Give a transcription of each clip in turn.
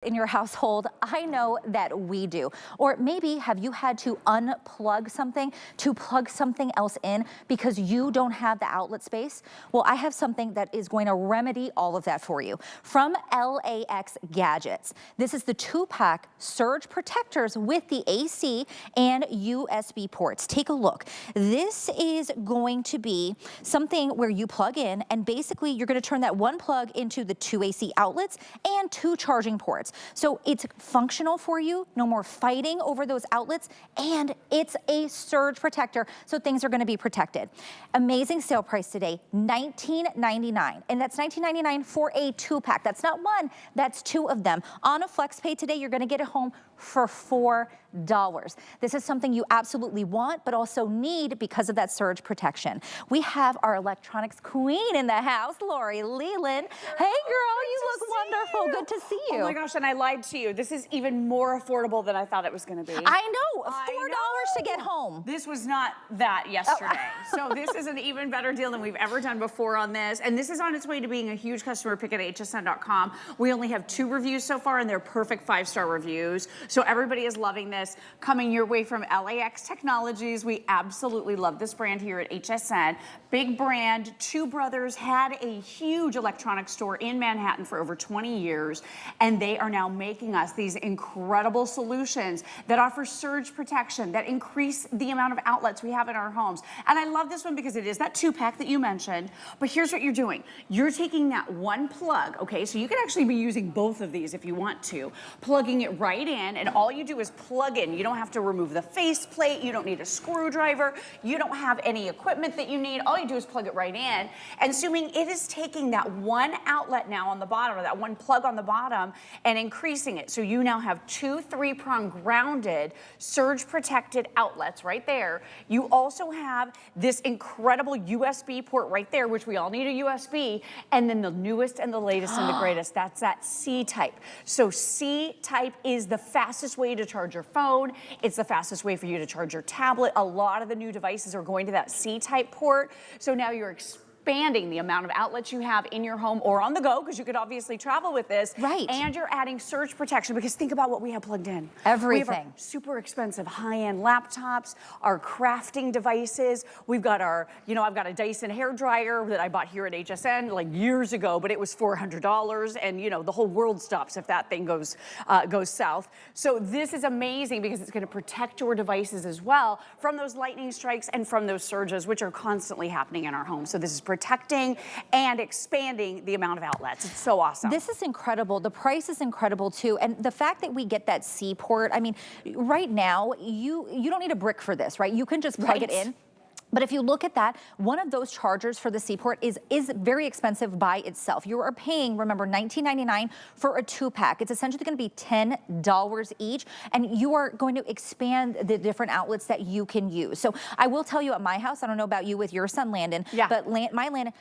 In your household, I know that we do. Or maybe have you had to unplug something to plug something else in because you don't have the outlet space? Well, I have something that is going to remedy all of that for you. From LAX Gadgets. This is the 2-pack surge protectors with the AC and USB ports. Take a look. This is going to be something where you plug in and basically you're going to turn that one plug into the 2 AC outlets and 2 charging ports. So it's functional for you, no more fighting over those outlets, and it's a surge protector, so things are gonna be protected. Amazing sale price today, $19.99, and that's $19.99 for a 2-pack. That's not one, that's 2 of them. On a flex pay today, you're gonna get it home for $4. This is something you absolutely want, but also need because of that surge protection. We have our electronics queen in the house, Lori Leland. Hey girl, you look wonderful. Good to see you. Oh my gosh, and I lied to you. This is even more affordable than I thought it was gonna be. I know, $4 to get home. This was not that yesterday. So this is an even better deal than we've ever done before on this. And this is on its way to being a huge customer pick at hsn.com. We only have 2 reviews so far, and they're perfect 5-star reviews. So everybody is loving this. Coming your way from LAX Technologies. We absolutely love this brand here at HSN. Big brand. 2 brothers had a huge electronics store in Manhattan for over 20 years, and they are now making us these incredible solutions that offer surge protection, that increase the amount of outlets we have in our homes. And I love this one because it is that 2-pack that you mentioned, but here's what you're doing. You're taking that one plug, okay, so you can actually be using both of these if you want to, plugging it right in, and all you do is plug in. You don't have to remove the faceplate, you don't need a screwdriver, you don't have any equipment that you need, all you do is plug it right in, and assuming it is taking that one outlet now on the bottom, or that one plug on the bottom, and increasing it. So you now have 2 3-prong grounded, surge protected outlets right there. You also have this incredible USB port right there, which we all need a USB, and then the newest and the latest and the greatest, that's that C-type. So C-type is the fastest way to charge your phone. It's the fastest way for you to charge your tablet. A lot of the new devices are going to that C-type port. So now you're expanding the amount of outlets you have in your home or on the go, because you could obviously travel with this. Right. And you're adding surge protection, because think about what we have plugged in. Everything. We have our super expensive high-end laptops, our crafting devices. We've got our, you know, I've got a Dyson hair dryer that I bought here at HSN like years ago, but it was $400, and you know, the whole world stops if that thing goes south. So this is amazing because it's gonna protect your devices as well from those lightning strikes and from those surges, which are constantly happening in our homes. So this is protecting and expanding the amount of outlets. It's so awesome. This is incredible. The price is incredible too. And the fact that we get that C port, I mean, right now, you don't need a brick for this, right? You can just plug it in. But if you look at that, one of those chargers for the C-port is very expensive by itself. You are paying, remember, $19.99 for a 2-pack. It's essentially going to be $10 each, and you are going to expand the different outlets that you can use. So I will tell you, at my house, I don't know about you with your son Landon, but my Landon,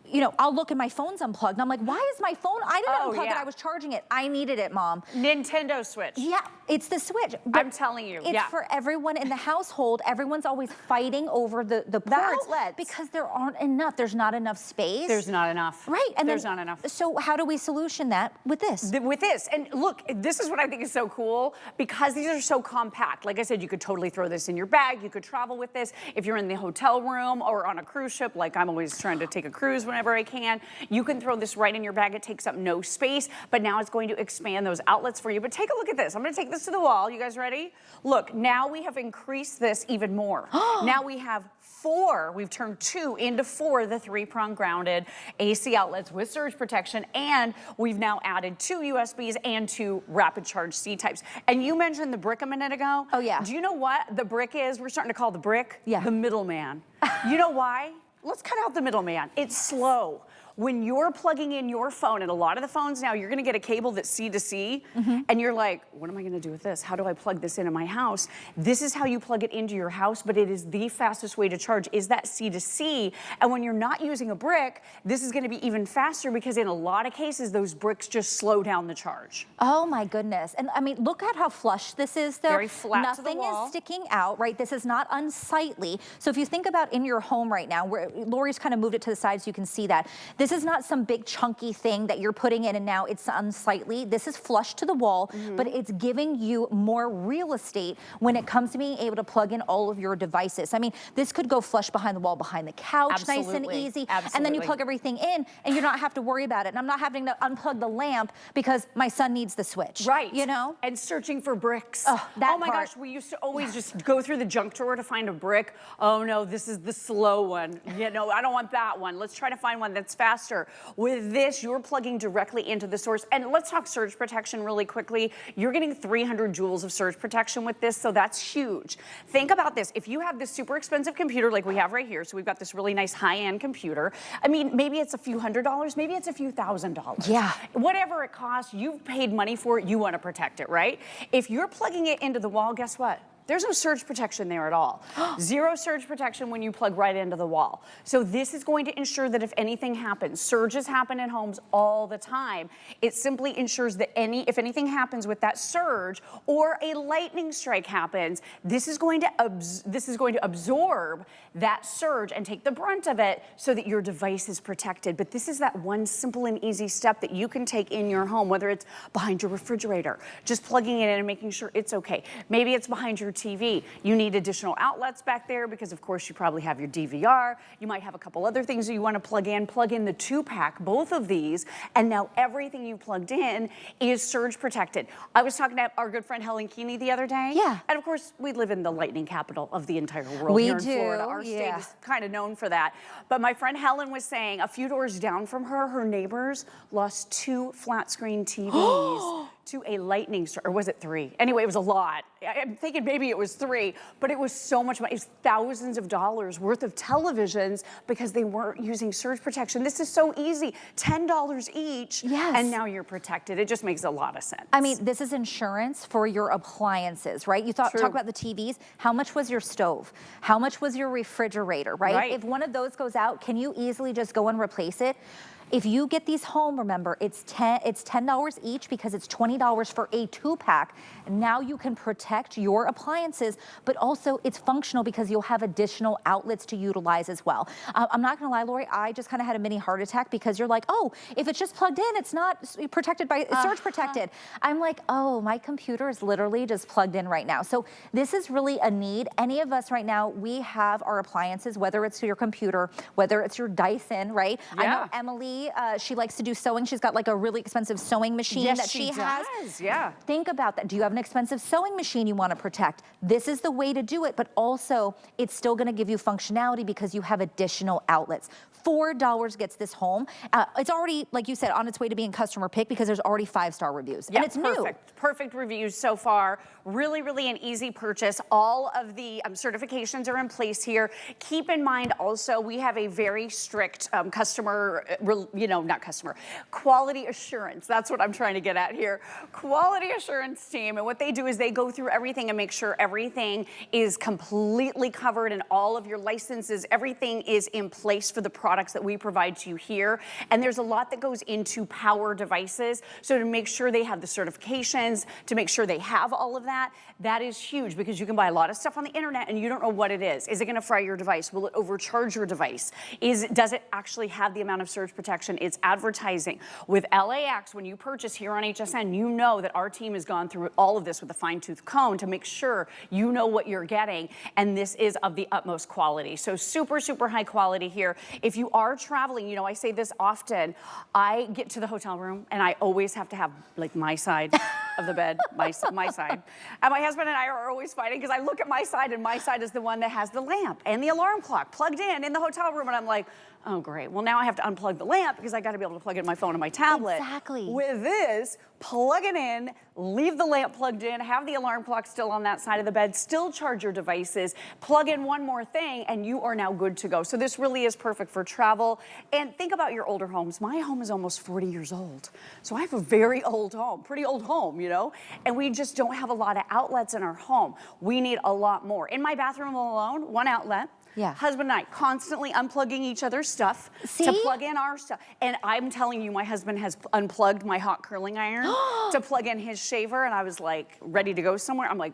you know, I'll look and my phone's unplugged, and I'm like, why is my phone? I didn't unplug it. I was charging it. I needed it, Mom. Nintendo Switch. Yeah, it's the Switch. I'm telling you, it's for everyone in the household. Everyone's always fighting over the ports outlets because there aren't enough. There's not enough space. There's not enough. Right. And there's not enough. So how do we solution that with this? With this. And look, this is what I think is so cool, because these are so compact. Like I said, you could totally throw this in your bag. You could travel with this. If you're in the hotel room or on a cruise ship, like I'm always trying to take a cruise whenever I can, you can throw this right in your bag. It takes up no space, but now it's going to expand those outlets for you. But take a look at this. I'm going to take this to the wall. You guys ready? Look, now we have increased this even more. Now we have 4, we've turned 2 into 4, the 3-prong grounded AC outlets with surge protection, and we've now added 2 USBs and 2 rapid charge C-types. And you mentioned the brick a minute ago. Oh yeah. Do you know what the brick is? We're starting to call the brick the middleman. You know why? Let's cut out the middleman. It's slow. When you're plugging in your phone, and a lot of the phones now, you're gonna get a cable that's C to C, and you're like, what am I gonna do with this? How do I plug this into my house? This is how you plug it into your house, but it is the fastest way to charge, is that C to C. And when you're not using a brick, this is gonna be even faster, because in a lot of cases, those bricks just slow down the charge. Oh my goodness. And I mean, look at how flush this is though. Very flat to the wall. Nothing is sticking out, right? This is not unsightly. So if you think about in your home right now, where Lori's kind of moved it to the side so you can see that, this This is not some big chunky thing that you're putting in and now it's unsightly. This is flush to the wall, but it's giving you more real estate when it comes to being able to plug in all of your devices. I mean, this could go flush behind the wall, behind the couch, nice and easy. And then you plug everything in and you don't have to worry about it. And I'm not having to unplug the lamp because my son needs the switch. Right. You know? And searching for bricks. Oh, my gosh, we used to always just go through the junk drawer to find a brick. Oh no, this is the slow one. You know, I don't want that one. Let's try to find one that's faster. With this, you're plugging directly into the source. And let's talk surge protection really quickly. You're getting 300 joules of surge protection with this, so that's huge. Think about this. If you have this super expensive computer like we have right here, so we've got this really nice high-end computer. I mean, maybe it's a few $100s, maybe it's a few $1,000s. Yeah. Whatever it costs, you've paid money for it, you want to protect it, right? If you're plugging it into the wall, guess what? There's no surge protection there at all. Zero surge protection when you plug right into the wall. So this is going to ensure that if anything happens, surges happen in homes all the time. It simply ensures that if anything happens with that surge or a lightning strike happens, this is going to absorb that surge and take the brunt of it so that your device is protected. But this is that one simple and easy step that you can take in your home, whether it's behind your refrigerator, just plugging it in and making sure it's okay. Maybe it's behind your TV. You need additional outlets back there because of course you probably have your DVR. You might have a couple other things that you want to plug in. Plug in the 2-pack, both of these, and now everything you plugged in is surge protected. I was talking to our good friend Helen Keeney the other day. Yeah. And of course we live in the lightning capital of the entire world here in Florida. Our yeah. state is kind of known for that. But my friend Helen was saying a few doors down from her, her neighbors lost 2 flat screen TVs to a lightning strike, or was it 3? Anyway, it was a lot. I'm thinking maybe it was 3, but it was so much money. It was thousands of dollars worth of televisions because they weren't using surge protection. This is so easy, $10 each, and now you're protected. It just makes a lot of sense. I mean, this is insurance for your appliances, right? You talk about the TVs. How much was your stove? How much was your refrigerator, right? If one of those goes out, can you easily just go and replace it? If you get these home, remember, it's $10 each because it's $20 for a 2-pack. Now you can protect your appliances, but also it's functional because you'll have additional outlets to utilize as well. I'm not gonna lie, Lori, I just kind of had a mini heart attack because you're like, oh, if it's just plugged in, it's not protected by, surge protected. I'm like, oh, my computer is literally just plugged in right now. So this is really a need. Any of us right now, we have our appliances, whether it's your computer, whether it's your Dyson, right? I know Emily, she likes to do sewing. She's got like a really expensive sewing machine that she has. Think about that. Do you have an expensive sewing machine you want to protect? This is the way to do it, but also it's still going to give you functionality because you have additional outlets. $4 gets this home. It's already, like you said, on its way to being customer pick because there's already 5-star reviews. And it's new. Perfect reviews so far. Really, really an easy purchase. All of the certifications are in place here. Keep in mind also, we have a very strict quality assurance. That's what I'm trying to get at here. Quality assurance team. And what they do is they go through everything and make sure everything is completely covered and all of your licenses, everything is in place for the products that we provide to you here. And there's a lot that goes into power devices. So to make sure they have the certifications, to make sure they have all of that, that is huge because you can buy a lot of stuff on the internet and you don't know what it is. Is it gonna fry your device? Will it overcharge your device? Does it actually have the amount of surge protection? It's advertising. With LAX, when you purchase here on HSN, you know that our team has gone through all of this with a fine-tooth comb to make sure you know what you're getting, and this is of the utmost quality. So super, super high quality here. If you are traveling, you know, I say this often, I get to the hotel room and I always have to have like my side of the bed, my side. And my husband and I are always fighting because I look at my side and my side is the one that has the lamp and the alarm clock plugged in the hotel room, and I'm like, oh great, well now I have to unplug the lamp because I got to be able to plug in my phone and my tablet. Exactly. With this, plug it in, leave the lamp plugged in, have the alarm clock still on that side of the bed, still charge your devices, plug in one more thing, and you are now good to go. So this really is perfect for travel. And think about your older homes. My home is almost 40 years old. So I have a very old home, pretty old home, you know, and we just don't have a lot of outlets in our home. We need a lot more. In my bathroom alone, 1 outlet. Husband and I constantly unplugging each other's stuff to plug in our stuff. And I'm telling you, my husband has unplugged my hot curling iron to plug in his shaver, and I was like ready to go somewhere. I'm like,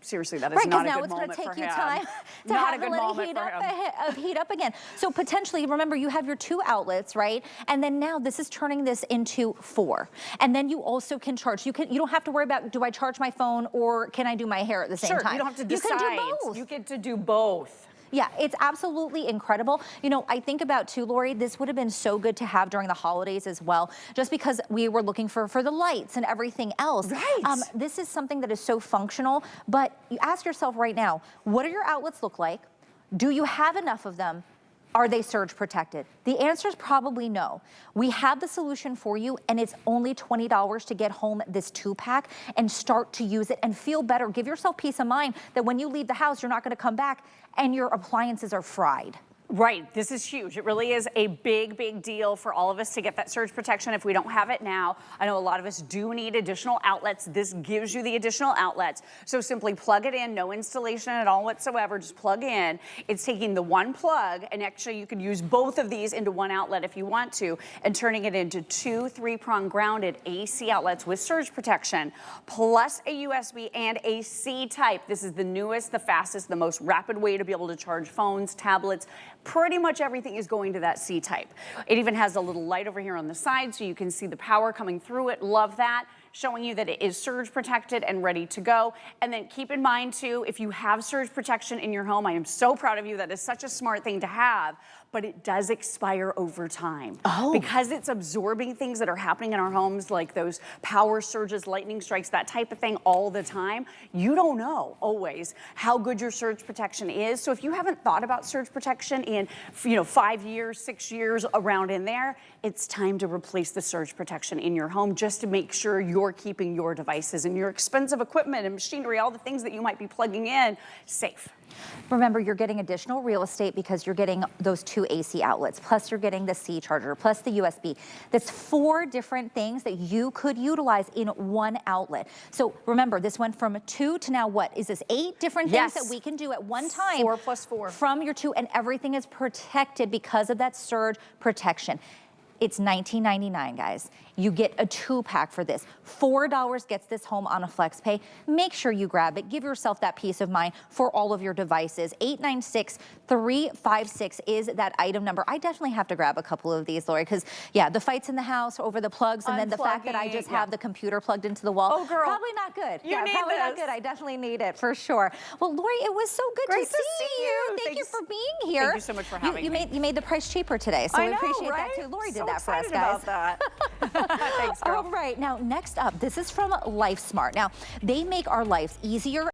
seriously, that is not a good moment for him. Right, because now it's going to take you time to Not have a good to let moment it for him. heat up again. So potentially, remember, you have your 2 outlets, right? And then now this is turning this into 4. And then you also can charge. You don't have to worry about, do I charge my phone or can I do my hair at the same time? You don't have to decide. You can do both. You get to do both. Yeah, it's absolutely incredible. You know, I think about too, Lori, this would have been so good to have during the holidays as well, just because we were looking for the lights and everything else. Right. This is something that is so functional, but you ask yourself right now, what do your outlets look like? Do you have enough of them? Are they surge protected? The answer is probably no. We have the solution for you, and it's only $20 to get home this 2-pack and start to use it and feel better. Give yourself peace of mind that when you leave the house, you're not gonna come back and your appliances are fried. Right, this is huge. It really is a big, big deal for all of us to get that surge protection if we don't have it now. I know a lot of us do need additional outlets. This gives you the additional outlets. So simply plug it in, no installation at all whatsoever, just plug in. It's taking the one plug, and actually you could use both of these into one outlet if you want to, and turning it into 2 3-prong grounded AC outlets with surge protection, plus a USB and a C type. This is the newest, the fastest, the most rapid way to be able to charge phones, tablets. Pretty much everything is going to that C type. It even has a little light over here on the side so you can see the power coming through it. Love that. Showing you that it is surge protected and ready to go. And then keep in mind too, if you have surge protection in your home, I am so proud of you. That is such a smart thing to have, but it does expire over time. Oh. Because it's absorbing things that are happening in our homes, like those power surges, lightning strikes, that type of thing all the time. You don't know always how good your surge protection is. So if you haven't thought about surge protection in 5 years, 6 years, around in there, it's time to replace the surge protection in your home just to make sure you're keeping your devices and your expensive equipment and machinery, all the things that you might be plugging in, safe. Remember, you're getting additional real estate because you're getting those 2 AC outlets, plus you're getting the C charger, plus the USB. That's 4 different things that you could utilize in one outlet. So remember, this went from 2 to now what? Is this 8 different things that we can do at one time? 4 plus 4. From your 2, and everything is protected because of that surge protection. It's $19.99, guys. You get a 2-pack for this. $4 gets this home on a flex pay. Make sure you grab it. Give yourself that peace of mind for all of your devices. 896-356 is that item number. I definitely have to grab a couple of these, Lori, because yeah, the fights in the house over the plugs, and then the fact that I just have the computer plugged into the wall. Oh, girl. Probably not good. You need probably not this. good. I definitely need it for sure. Well, Lori, it was so good Great to see you. Thank you for being here. Thank you so much for having me. You made the price cheaper today, so I we know, appreciate right? that too. Lori did So that for us, excited guys. about that. Thanks, girl. All right, now next up, this is from LifeSmart. Now, they make our lives easier